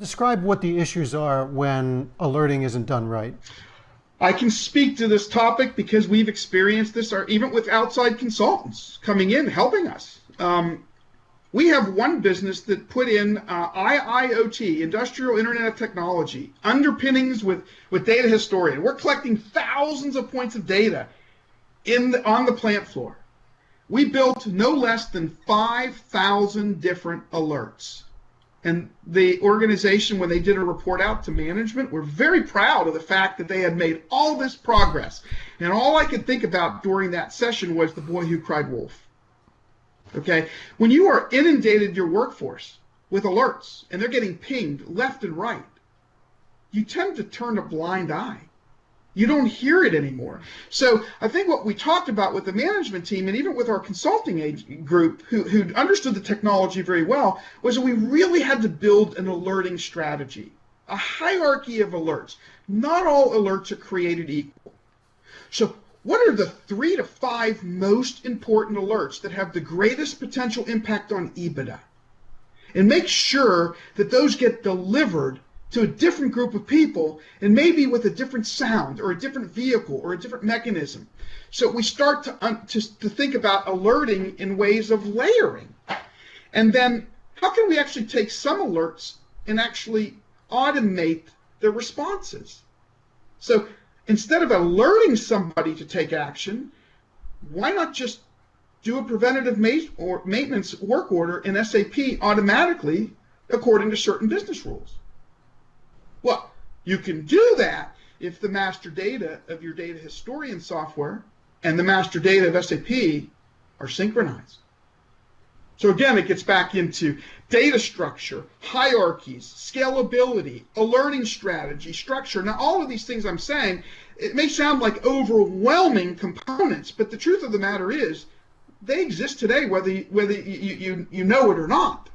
Describe what the issues are when alerting isn't done right. I can speak to this topic because we've experienced this, or even with outside consultants coming in helping us. We have one business that put in IIoT, Industrial Internet of Technology, underpinnings with data historian. We're collecting thousands of points of data on the plant floor. We built no less than 5,000 different alerts. And the organization, when they did a report out to management, were very proud of the fact that they had made all this progress. And all I could think about during that session was the boy who cried wolf. Okay, when you are inundated your workforce with alerts and they're getting pinged left and right, you tend to turn a blind eye. You don't hear it anymore. So I think what we talked about with the management team and even with our consulting group who understood the technology very well was that we really had to build an alerting strategy, a hierarchy of alerts. Not all alerts are created equal. So what are the 3 to 5 most important alerts that have the greatest potential impact on EBITDA? And make sure that those get delivered to a different group of people, and maybe with a different sound or a different vehicle or a different mechanism. So we start to think about alerting in ways of layering. And then how can we actually take some alerts and actually automate the responses? So instead of alerting somebody to take action, why not just do a preventative maintenance work order in SAP automatically according to certain business rules? Well, you can do that if the master data of your data historian software and the master data of SAP are synchronized. So again, it gets back into data structure, hierarchies, scalability, alerting strategy, structure. Now, all of these things I'm saying, it may sound like overwhelming components, but the truth of the matter is they exist today whether you know it or not.